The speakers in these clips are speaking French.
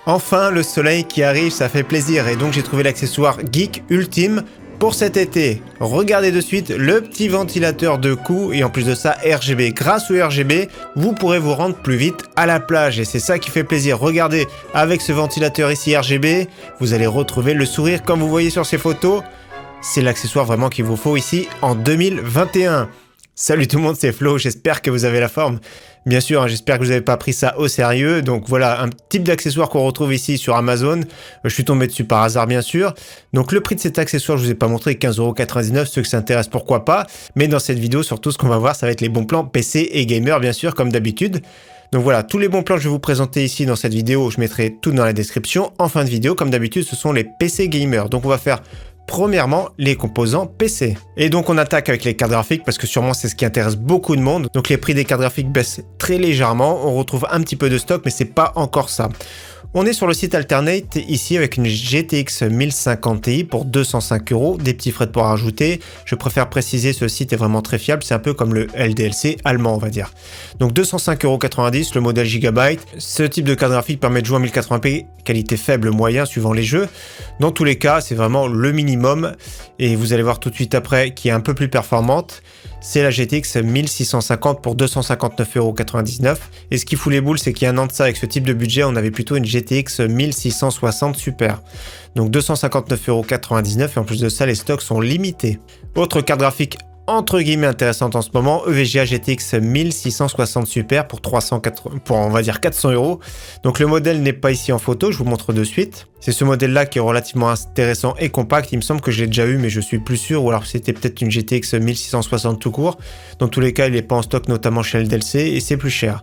Enfin, le soleil qui arrive, ça fait plaisir et donc j'ai trouvé l'accessoire geek ultime pour cet été. Regardez de suite le petit ventilateur de cou et en plus de ça RGB. Grâce au RGB, vous pourrez vous rendre plus vite à la plage et c'est ça qui fait plaisir. Regardez, avec ce ventilateur ici RGB, vous allez retrouver le sourire comme vous voyez sur ces photos. C'est l'accessoire vraiment qu'il vous faut ici en 2021. Salut tout le monde, c'est Flo, j'espère que vous avez la forme. Bien sûr, j'espère que vous n'avez pas pris ça au sérieux. Donc voilà, un type d'accessoire qu'on retrouve ici sur Amazon. Je suis tombé dessus par hasard, bien sûr. Donc le prix de cet accessoire, je ne vous ai pas montré, 15,99 €. Ceux que ça intéresse, pourquoi pas. Mais dans cette vidéo, surtout, ce qu'on va voir, ça va être les bons plans PC et gamer, bien sûr, comme d'habitude. Donc voilà, tous les bons plans que je vais vous présenter ici dans cette vidéo, je mettrai tout dans la description. En fin de vidéo, comme d'habitude, ce sont les PC gamers. Donc on va faire premièrement, les composants PC. Et donc on attaque avec les cartes graphiques parce que sûrement c'est ce qui intéresse beaucoup de monde. Donc les prix des cartes graphiques baissent très légèrement. On retrouve un petit peu de stock, mais c'est pas encore ça. On est sur le site Alternate ici avec une GTX 1050 Ti pour 205 €, des petits frais de port à rajouter. Je préfère préciser, ce site est vraiment très fiable, c'est un peu comme le LDLC allemand on va dire. Donc 205,90 €, le modèle Gigabyte. Ce type de carte graphique permet de jouer en 1080p, qualité faible, moyen suivant les jeux. Dans tous les cas, c'est vraiment le minimum et vous allez voir tout de suite après qui est un peu plus performante. C'est la GTX 1650 pour 259,99 €. Et ce qui fout les boules, c'est qu'il y a un an de ça, avec ce type de budget, on avait plutôt une GTX 1660 Super. Donc 259,99 € et en plus de ça, les stocks sont limités. Autre carte graphique entre guillemets intéressante en ce moment, EVGA GTX 1660 Super pour on va dire 400 €. Donc le modèle n'est pas ici en photo, je vous montre de suite. C'est ce modèle-là qui est relativement intéressant et compact. Il me semble que je l'ai déjà eu, mais je suis plus sûr. Ou alors c'était peut-être une GTX 1660 tout court. Dans tous les cas, il n'est pas en stock, notamment chez LDLC, et c'est plus cher.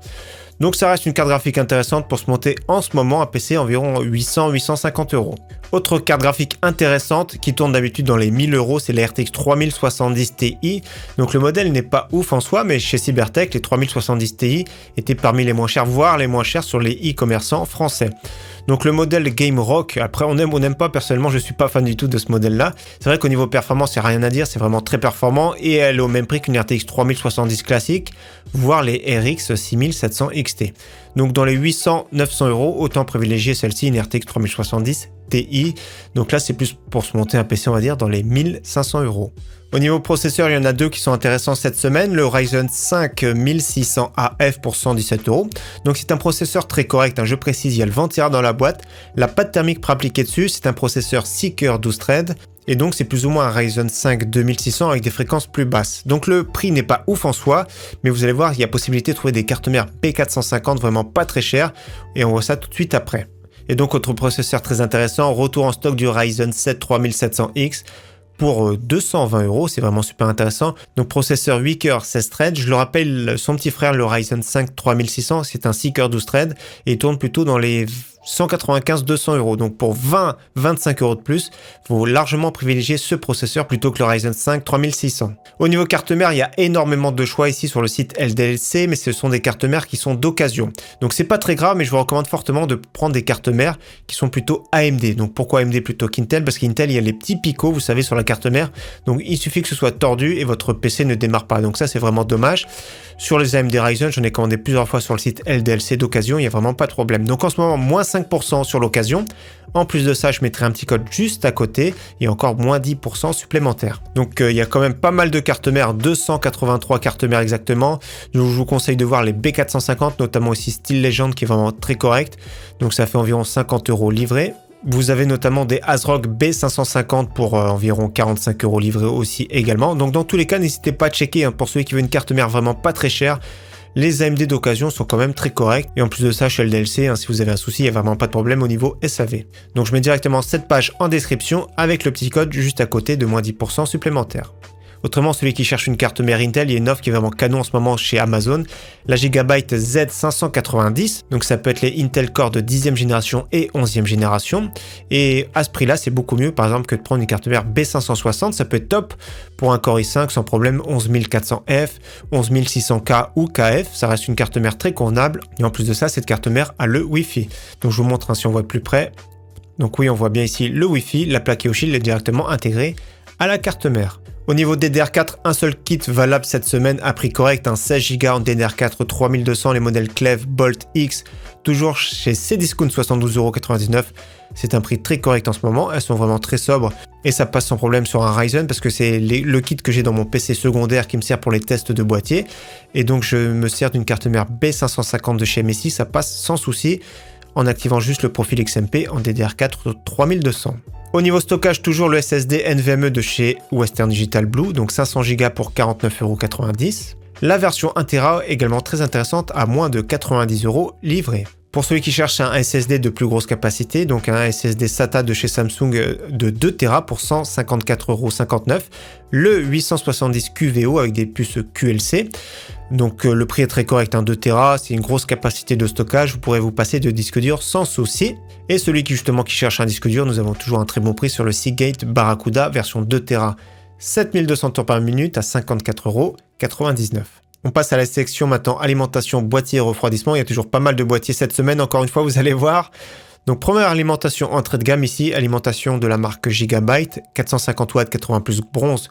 Donc ça reste une carte graphique intéressante pour se monter en ce moment un PC environ 800-850 €. Autre carte graphique intéressante qui tourne d'habitude dans les 1000 €, c'est la RTX 3070 Ti. Donc le modèle n'est pas ouf en soi, mais chez Cybertech, les 3070 Ti étaient parmi les moins chers, voire les moins chers sur les e-commerçants français. Donc le modèle Game Rock, après on aime ou on n'aime pas, personnellement je suis pas fan du tout de ce modèle-là. C'est vrai qu'au niveau performance, il n'y a rien à dire, c'est vraiment très performant et elle est au même prix qu'une RTX 3070 classique, voire les RX 6700 XT. Donc dans les 800-900 €, autant privilégier celle-ci, une RTX 3070 Ti. Donc là c'est plus pour se monter un PC on va dire dans les 1500 €. Au niveau processeur, il y en a deux qui sont intéressants cette semaine. Le Ryzen 5 1600 AF pour 117 €. Donc c'est un processeur très correct, je précise, il y a le ventirail dans la boîte. La pâte thermique pour appliquer dessus, c'est un processeur 6 cœurs 12 threads. Et donc c'est plus ou moins un Ryzen 5 2600 avec des fréquences plus basses. Donc le prix n'est pas ouf en soi, mais vous allez voir, il y a possibilité de trouver des cartes mères B450 vraiment pas très chères. Et on voit ça tout de suite après. Et donc autre processeur très intéressant, retour en stock du Ryzen 7 3700X. Pour 220 €, c'est vraiment super intéressant. Donc processeur 8 cœurs 16 threads, je le rappelle, son petit frère le Ryzen 5 3600, c'est un 6 cœurs 12 threads et il tourne plutôt dans les 195-200 €. Donc pour 20-25 € de plus, il faut largement privilégier ce processeur plutôt que le Ryzen 5 3600. Au niveau carte mère, il y a énormément de choix ici sur le site LDLC, mais ce sont des cartes mères qui sont d'occasion. Donc c'est pas très grave, mais je vous recommande fortement de prendre des cartes mères qui sont plutôt AMD. Donc pourquoi AMD plutôt qu'Intel? Parce qu'Intel, il y a les petits picots, vous savez, sur la carte mère. Donc il suffit que ce soit tordu et votre PC ne démarre pas. Donc ça, c'est vraiment dommage. Sur les AMD Ryzen, j'en ai commandé plusieurs fois sur le site LDLC d'occasion, il n'y a vraiment pas de problème. Donc en ce moment, moins 5% sur l'occasion. En plus de ça, je mettrai un petit code juste à côté et encore moins 10% supplémentaire. Donc il y a quand même pas mal de cartes mères, 283 cartes mères exactement. Donc, je vous conseille de voir les B450, notamment aussi Steel Legend qui est vraiment très correct. Donc ça fait environ 50 € livrés. Vous avez notamment des ASRock B550 pour environ 45 € livrés aussi également. Donc dans tous les cas, n'hésitez pas à checker pour ceux qui veulent une carte mère vraiment pas très chère. Les AMD d'occasion sont quand même très corrects. Et en plus de ça, chez LDLC, si vous avez un souci, il n'y a vraiment pas de problème au niveau SAV. Donc je mets directement cette page en description avec le petit code juste à côté de moins 10% supplémentaire. Autrement, celui qui cherche une carte mère Intel, il y a une offre qui est vraiment canon en ce moment chez Amazon. La Gigabyte Z590, donc ça peut être les Intel Core de 10e génération et 11e génération. Et à ce prix-là, c'est beaucoup mieux par exemple que de prendre une carte mère B560, ça peut être top pour un Core i5 sans problème, 11400F, 11600K ou KF, ça reste une carte mère très convenable. Et en plus de ça, cette carte mère a le Wi-Fi. Donc je vous montre si on voit de plus près. Donc oui, on voit bien ici le Wi-Fi, la plaque Yoshi est directement intégrée à la carte mère. Au niveau DDR4, un seul kit valable cette semaine à prix correct, un 16 Go en DDR4 3200, les modèles Cleve Bolt X, toujours chez Cdiscount 72,99 €. C'est un prix très correct en ce moment, elles sont vraiment très sobres et ça passe sans problème sur un Ryzen parce que c'est le kit que j'ai dans mon PC secondaire qui me sert pour les tests de boîtier. Et donc je me sers d'une carte mère B550 de chez MSI, ça passe sans souci en activant juste le profil XMP en DDR4 3200. Au niveau stockage, toujours le SSD NVMe de chez Western Digital Blue, donc 500 Go pour 49,90 €. La version 1 Tera également très intéressante à moins de 90 € livrée. Pour celui qui cherche un SSD de plus grosse capacité, donc un SSD SATA de chez Samsung de 2 Tera pour 154,59 €, le 870 QVO avec des puces QLC. Donc le prix est très correct, 2 Tera, c'est une grosse capacité de stockage, vous pourrez vous passer de disque dur sans souci. Et celui qui cherche un disque dur, nous avons toujours un très bon prix sur le Seagate Barracuda version 2 Tera, 7200 tours par minute à 54,99 €. On passe à la section maintenant alimentation, boîtier et refroidissement. Il y a toujours pas mal de boîtiers cette semaine, encore une fois, vous allez voir. Donc première alimentation entrée de gamme ici, alimentation de la marque Gigabyte, 450 watts 80 plus bronze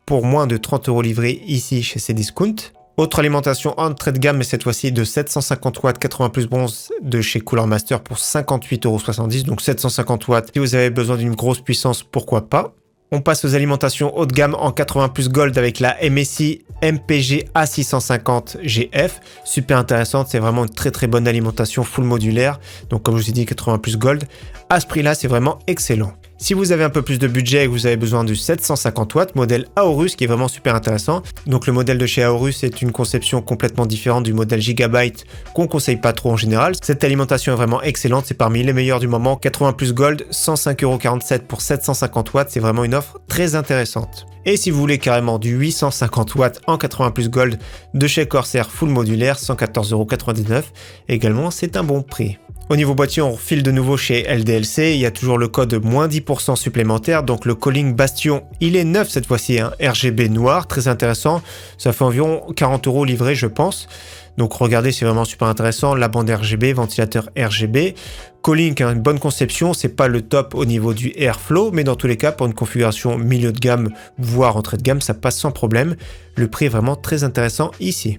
pour moins de 30 € livré ici chez Cdiscount. Autre alimentation entrée de gamme, mais cette fois-ci de 750 watts 80 plus bronze de chez Cooler Master pour 58,70 €. Donc 750 watts, si vous avez besoin d'une grosse puissance, pourquoi pas. On passe aux alimentations haut de gamme en 80 plus gold avec la MSI MPG A650 GF. Super intéressante, c'est vraiment une très très bonne alimentation full modulaire. Donc comme je vous ai dit, 80 plus gold. À ce prix-là, c'est vraiment excellent. Si vous avez un peu plus de budget et que vous avez besoin du 750 watts, modèle Aorus qui est vraiment super intéressant. Donc le modèle de chez Aorus est une conception complètement différente du modèle Gigabyte qu'on conseille pas trop en général. Cette alimentation est vraiment excellente, c'est parmi les meilleurs du moment. 80 plus gold, 105,47 € pour 750 watts, c'est vraiment une offre très intéressante. Et si vous voulez carrément du 850 watts en 80 plus gold de chez Corsair full modulaire, 114,99 €, également c'est un bon prix. Au niveau boîtier, on refile de nouveau chez LDLC, il y a toujours le code moins 10% supplémentaire, donc le Calling Bastion, il est neuf cette fois-ci, RGB noir, très intéressant, ça fait environ 40 € livré je pense. Donc regardez, c'est vraiment super intéressant, la bande RGB, ventilateur RGB, Calling, une bonne conception, c'est pas le top au niveau du Airflow, mais dans tous les cas, pour une configuration milieu de gamme, voire entrée de gamme, ça passe sans problème, le prix est vraiment très intéressant ici.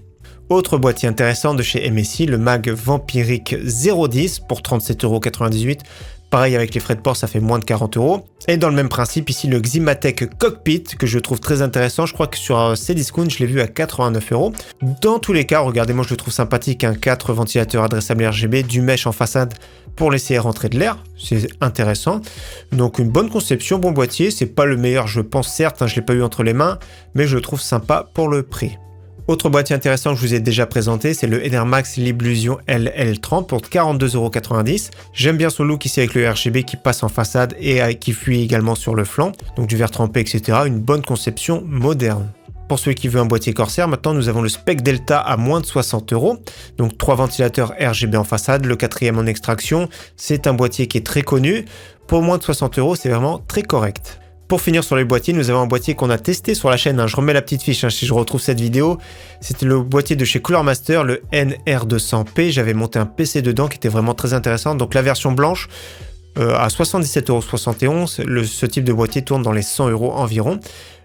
Autre boîtier intéressant de chez MSI, le Mag Vampiric 010 pour 37,98 €. Pareil avec les frais de port, ça fait moins de 40 €. Et dans le même principe, ici le Ximatec Cockpit que je trouve très intéressant. Je crois que sur Cdiscount, je l'ai vu à 89 €. Dans tous les cas, regardez, moi je le trouve sympathique. 4 ventilateurs adressables RGB, du mesh en façade pour laisser rentrer de l'air. C'est intéressant. Donc une bonne conception, bon boîtier. C'est pas le meilleur, je pense, certes. Je l'ai pas eu entre les mains, mais je le trouve sympa pour le prix. Autre boîtier intéressant que je vous ai déjà présenté, c'est le Enermax Liblusion LL30 pour 42,90 €. J'aime bien son look ici avec le RGB qui passe en façade et qui fuit également sur le flanc. Donc du verre trempé, etc. Une bonne conception moderne. Pour celui qui veut un boîtier Corsair, maintenant nous avons le Spec Delta à moins de 60 €. Donc 3 ventilateurs RGB en façade, le 4e en extraction. C'est un boîtier qui est très connu. Pour moins de 60 €, c'est vraiment très correct. Pour finir sur les boîtiers, nous avons un boîtier qu'on a testé sur la chaîne. Je remets la petite fiche si je retrouve cette vidéo. C'était le boîtier de chez Cooler Master, le NR200P. J'avais monté un PC dedans qui était vraiment très intéressant. Donc la version blanche à 77,71 €. Ce type de boîtier tourne dans les 100 € environ.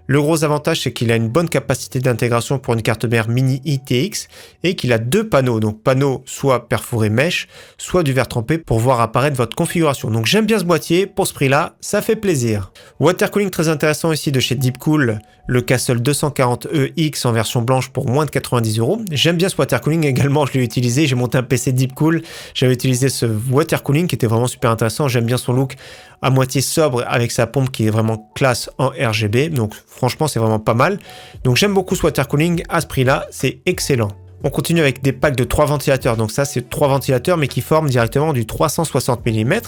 Le gros avantage, c'est qu'il a une bonne capacité d'intégration pour une carte mère mini ITX et qu'il a 2 panneaux. Donc panneau soit perforé mèche, soit du verre trempé pour voir apparaître votre configuration. Donc j'aime bien ce boîtier, pour ce prix-là, ça fait plaisir. Water cooling très intéressant ici de chez Deepcool, le Castle 240EX en version blanche pour moins de 90 €. J'aime bien ce water cooling également, je l'ai utilisé, j'ai monté un PC Deepcool, j'avais utilisé ce water cooling qui était vraiment super intéressant, j'aime bien son look à moitié sobre avec sa pompe qui est vraiment classe en RGB, donc franchement c'est vraiment pas mal. Donc j'aime beaucoup ce water cooling, à ce prix-là, c'est excellent. On continue avec des packs de 3 ventilateurs, donc ça c'est 3 ventilateurs mais qui forment directement du 360 mm,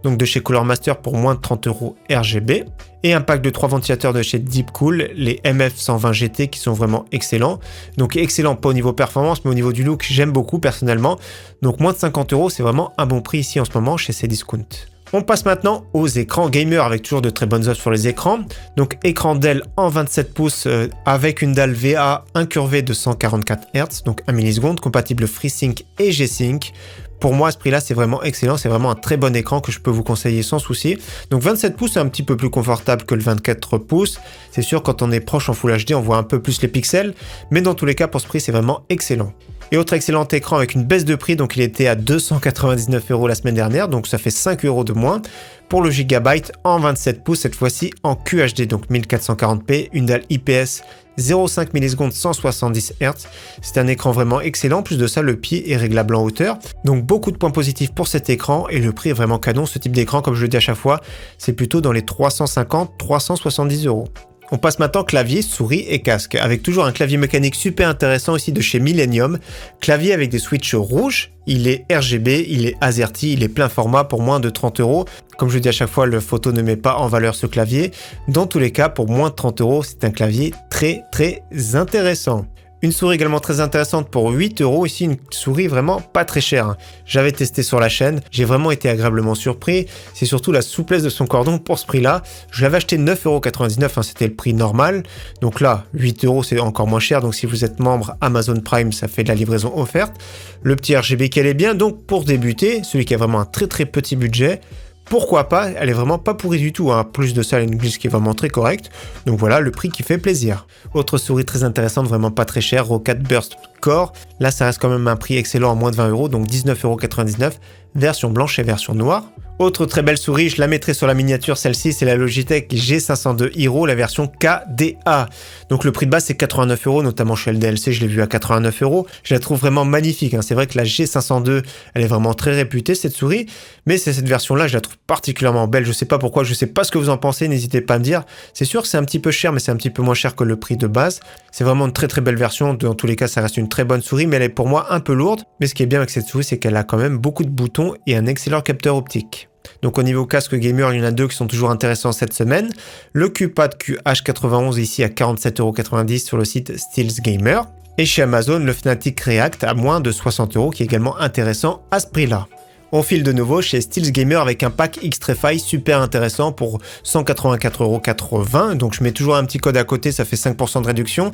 donc de chez Cooler Master pour moins de 30 € RGB, et un pack de 3 ventilateurs de chez Deepcool, les MF120 GT qui sont vraiment excellents, donc excellent pas au niveau performance mais au niveau du look j'aime beaucoup personnellement, donc moins de 50 € c'est vraiment un bon prix ici en ce moment chez Cdiscount. On passe maintenant aux écrans gamer avec toujours de très bonnes offres sur les écrans. Donc écran Dell en 27 pouces avec une dalle VA incurvée de 144 Hz, donc 1 milliseconde, compatible FreeSync et G-Sync Pour moi, à ce prix-là, c'est vraiment excellent. C'est vraiment un très bon écran que je peux vous conseiller sans souci. Donc 27 pouces, c'est un petit peu plus confortable que le 24 pouces. C'est sûr, quand on est proche en Full HD, on voit un peu plus les pixels. Mais dans tous les cas, pour ce prix, c'est vraiment excellent. Et autre excellent écran avec une baisse de prix, donc il était à 299 € la semaine dernière, donc ça fait 5 € de moins. Pour le Gigabyte en 27 pouces, cette fois-ci en QHD, donc 1440p, une dalle IPS 0,5 millisecondes 170 Hz. C'est un écran vraiment excellent, en plus de ça le pied est réglable en hauteur, donc beaucoup de points positifs pour cet écran et le prix est vraiment canon. Ce type d'écran, comme je le dis à chaque fois, c'est plutôt dans les 350-370 €. On passe maintenant clavier, souris et casque, avec toujours un clavier mécanique super intéressant aussi de chez Millennium. Clavier avec des switches rouges, il est RGB, il est AZERTY, il est plein format pour moins de 30 €. Comme je dis à chaque fois, le photo ne met pas en valeur ce clavier. Dans tous les cas, pour moins de 30 €, c'est un clavier très intéressant. Une souris également très intéressante pour 8 €, ici une souris vraiment pas très chère. J'avais testé sur la chaîne, j'ai vraiment été agréablement surpris, c'est surtout la souplesse de son cordon pour ce prix-là. Je l'avais acheté 9,99 €, c'était le prix normal, donc là 8 € c'est encore moins cher, donc si vous êtes membre Amazon Prime, ça fait de la livraison offerte. Le petit RGB qu'elle est bien, donc pour débuter, celui qui a vraiment un très petit budget, pourquoi pas, elle est vraiment pas pourrie du tout, hein. Plus de ça, elle a une glisse qui est vraiment très correcte. Donc voilà, le prix qui fait plaisir. Autre souris très intéressante, vraiment pas très chère, Roccat Burst Core. Là, ça reste quand même un prix excellent à moins de 20 €, donc 19,99 €, version blanche et version noire. Autre très belle souris, je la mettrai sur la miniature, celle-ci, c'est la Logitech G502 Hero, la version KDA. Donc le prix de base, c'est 89 €, notamment chez LDLC, je l'ai vu à 89 €. Je la trouve vraiment magnifique, hein. C'est vrai que la G502, elle est vraiment très réputée, cette souris, mais c'est cette version-là, je la trouve particulièrement belle. Je sais pas pourquoi, je sais pas ce que vous en pensez, n'hésitez pas à me dire. C'est sûr que c'est un petit peu cher, mais c'est un petit peu moins cher que le prix de base. C'est vraiment une très belle version, dans tous les cas, ça reste une très bonne souris, mais elle est pour moi un peu lourde. Mais ce qui est bien avec cette souris, c'est qu'elle a quand même beaucoup de boutons et un excellent capteur optique. Donc au niveau casque gamer, il y en a deux qui sont toujours intéressants cette semaine. Le QPad QH91 ici à 47,90 € sur le site Steels Gamer. Et chez Amazon, le Fnatic React à moins de 60 € qui est également intéressant à ce prix-là. On file de nouveau chez Steels Gamer avec un pack Xtrfy super intéressant pour 184,80 €. Donc je mets toujours un petit code à côté, ça fait 5% de réduction.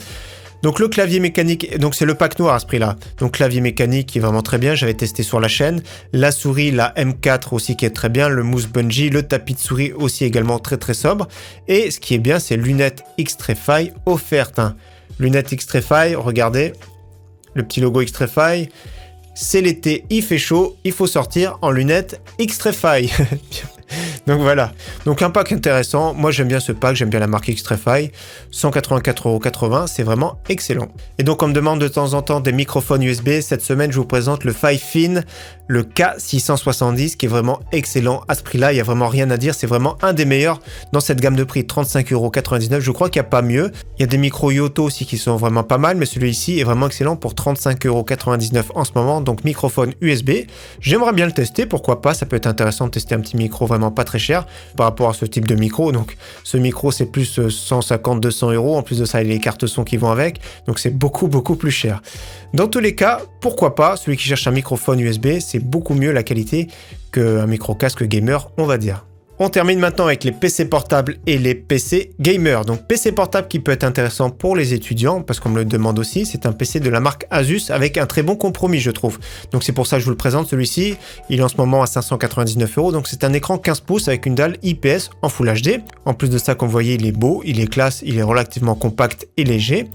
Donc le clavier mécanique, donc c'est le pack noir à ce prix-là. Donc clavier mécanique qui est vraiment très bien, j'avais testé sur la chaîne. La souris, la M4 aussi qui est très bien, le mousse bungee, le tapis de souris aussi également très sobre. Et ce qui est bien, c'est lunettes Xtrfy offertes, hein. Lunettes Xtrfy, regardez, le petit logo Xtrfy. C'est l'été, il fait chaud, il faut sortir en lunettes Xtrfy. Donc voilà, donc un pack intéressant, moi j'aime bien ce pack, j'aime bien la marque Xtrfy, 184,80 €, c'est vraiment excellent. Et donc on me demande de temps en temps des microphones USB, cette semaine je vous présente le Fifine, le K670 qui est vraiment excellent à ce prix-là, il n'y a vraiment rien à dire, c'est vraiment un des meilleurs dans cette gamme de prix, 35,99 €, je crois qu'il n'y a pas mieux. Il y a des micros Yoto aussi qui sont vraiment pas mal, mais celui-ci est vraiment excellent pour 35,99 € en ce moment, donc microphone USB. J'aimerais bien le tester, pourquoi pas, ça peut être intéressant de tester un petit micro vraiment pas très cher par rapport à ce type de micro. Donc ce micro c'est plus 150-200 €, en plus de ça il y a les cartes son qui vont avec, donc c'est beaucoup plus cher. Dans tous les cas, pourquoi pas, celui qui cherche un microphone USB, c'est beaucoup mieux la qualité qu'un micro casque gamer, on va dire. On termine maintenant avec les PC portables et les PC gamers. Donc PC portable qui peut être intéressant pour les étudiants, parce qu'on me le demande aussi, c'est un PC de la marque Asus avec un très bon compromis je trouve. Donc c'est pour ça que je vous le présente celui-ci, il est en ce moment à 599 €, donc c'est un écran 15 pouces avec une dalle IPS en Full HD. En plus de ça, comme vous voyez, il est beau, il est classe, il est relativement compact et léger.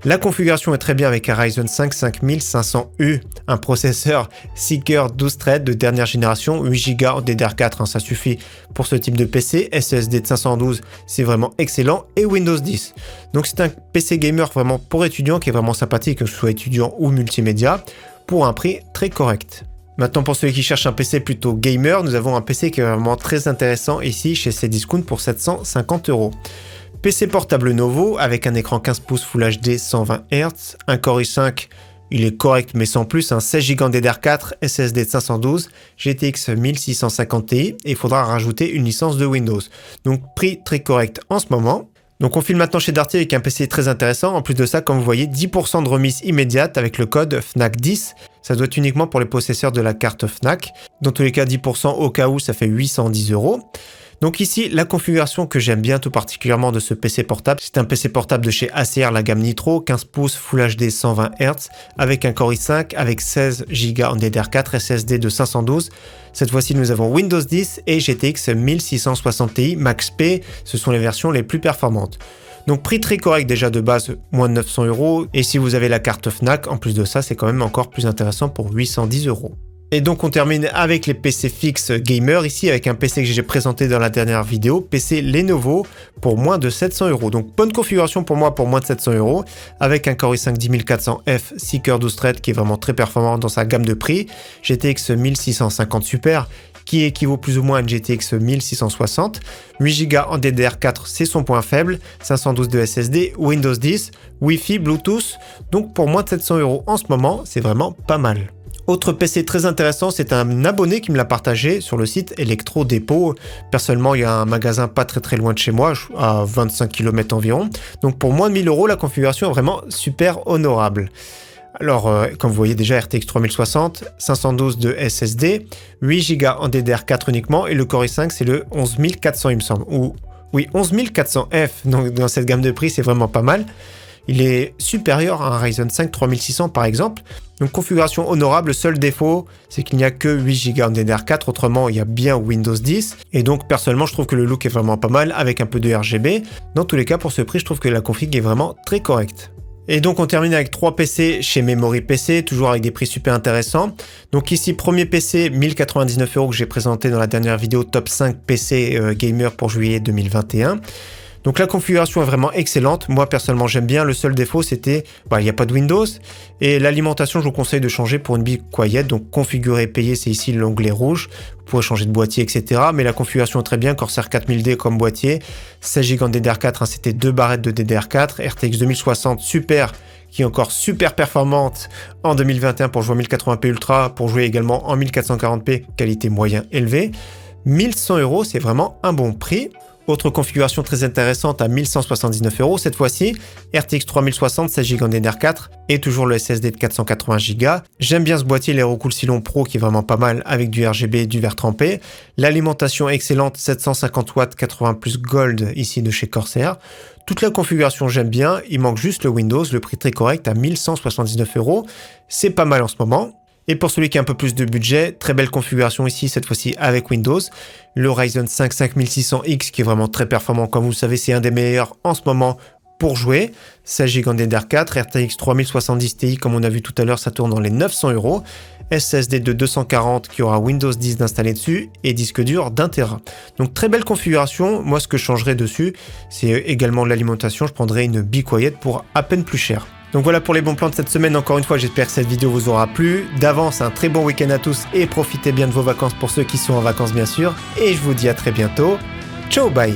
La configuration est très bien avec un Ryzen 5 5500U, un processeur Seeker 12 threads de dernière génération, 8 Go DDR4, hein, ça suffit pour ce type de PC, SSD de 512, c'est vraiment excellent, et Windows 10. Donc c'est un PC gamer vraiment pour étudiants qui est vraiment sympathique, que ce soit étudiant ou multimédia, pour un prix très correct. Maintenant, pour ceux qui cherchent un PC plutôt gamer, nous avons un PC qui est vraiment très intéressant ici chez Cdiscount pour 750 €. PC portable Novo avec un écran 15 pouces Full HD 120 Hz, un Core i5, il est correct mais sans plus, un 16 Go DDR4, SSD de 512, GTX 1650 Ti et il faudra rajouter une licence de Windows. Donc prix très correct en ce moment. Donc on file maintenant chez Darty avec un PC très intéressant. En plus de ça, comme vous voyez, 10% de remise immédiate avec le code FNAC10. Ça doit être uniquement pour les possesseurs de la carte FNAC. Dans tous les cas, 10% au cas où, ça fait 810 €. Donc ici, la configuration que j'aime bien tout particulièrement de ce PC portable, c'est un PC portable de chez Acer, la gamme Nitro, 15 pouces Full HD 120 Hz, avec un Core i5, avec 16 Go en DDR4, SSD de 512. Cette fois-ci, nous avons Windows 10 et GTX 1660 Ti Max P, ce sont les versions les plus performantes. Donc prix très correct déjà de base, moins de 900 €. Et si vous avez la carte Fnac, en plus de ça, c'est quand même encore plus intéressant pour 810 €. Et donc on termine avec les PC fixes gamer, ici avec un PC que j'ai présenté dans la dernière vidéo, PC Lenovo pour moins de 700 €. Donc bonne configuration pour moi pour moins de 700 €, avec un Core i5 10400F 6 cœurs 12 threads qui est vraiment très performant dans sa gamme de prix, GTX 1650 Super, qui équivaut plus ou moins à une GTX 1660, 8 Go en DDR4 c'est son point faible, 512 de SSD, Windows 10, Wi-Fi, Bluetooth, donc pour moins de 700 € en ce moment, c'est vraiment pas mal. Autre PC très intéressant, c'est un abonné qui me l'a partagé sur le site Electro Dépôt. Personnellement, il y a un magasin pas très loin de chez moi, à 25 km environ. Donc pour moins de 1000 €, la configuration est vraiment super honorable. Alors, comme vous voyez déjà, RTX 3060, 512 de SSD, 8 Go en DDR4 uniquement, et le Core i5, c'est le 11400, il me semble. Oui, 11400F, donc dans cette gamme de prix, c'est vraiment pas mal. Il est supérieur à un Ryzen 5 3600 par exemple. Donc configuration honorable, seul défaut, c'est qu'il n'y a que 8 Go en DDR4, autrement il y a bien Windows 10. Et donc personnellement je trouve que le look est vraiment pas mal avec un peu de RGB. Dans tous les cas pour ce prix je trouve que la config est vraiment très correcte. Et donc on termine avec 3 PC chez Memory PC, toujours avec des prix super intéressants. Donc ici premier PC 1099 € que j'ai présenté dans la dernière vidéo top 5 PC gamer pour juillet 2021. Donc la configuration est vraiment excellente, moi personnellement j'aime bien, le seul défaut c'était, il n'y a pas de Windows, et l'alimentation je vous conseille de changer pour une Be Quiet, donc configurer et payer c'est ici l'onglet rouge, vous pourrez changer de boîtier etc, mais la configuration est très bien, Corsair 4000D comme boîtier, 16 Go en DDR4, c'était 2 barrettes de DDR4, RTX 2060 super, qui est encore super performante en 2021 pour jouer en 1080p Ultra, pour jouer également en 1440p, qualité moyen élevée, 1100 €, c'est vraiment un bon prix. Autre configuration très intéressante à 1179 € cette fois-ci, RTX 3060, 16 Go en DDR4 et toujours le SSD de 480 Go. J'aime bien ce boîtier, l'Aerocool Silon Pro qui est vraiment pas mal avec du RGB et du verre trempé. L'alimentation excellente, 750 watts 80 plus Gold ici de chez Corsair. Toute la configuration j'aime bien, il manque juste le Windows, le prix très correct à 1179 €. C'est pas mal en ce moment. Et pour celui qui a un peu plus de budget, très belle configuration ici, cette fois-ci avec Windows. Le Ryzen 5 5600X qui est vraiment très performant, comme vous le savez, c'est un des meilleurs en ce moment pour jouer. 16 Go en DDR4, RTX 3070 Ti, comme on a vu tout à l'heure, ça tourne dans les 900 €. SSD de 240 qui aura Windows 10 d'installer dessus et disque dur d'1 Tera. Donc très belle configuration. Moi, ce que je changerais dessus, c'est également l'alimentation. Je prendrais une Be Quiet pour à peine plus cher. Donc voilà pour les bons plans de cette semaine. Encore une fois, j'espère que cette vidéo vous aura plu. D'avance, un très bon week-end à tous et profitez bien de vos vacances pour ceux qui sont en vacances bien sûr. Et je vous dis à très bientôt. Ciao, bye!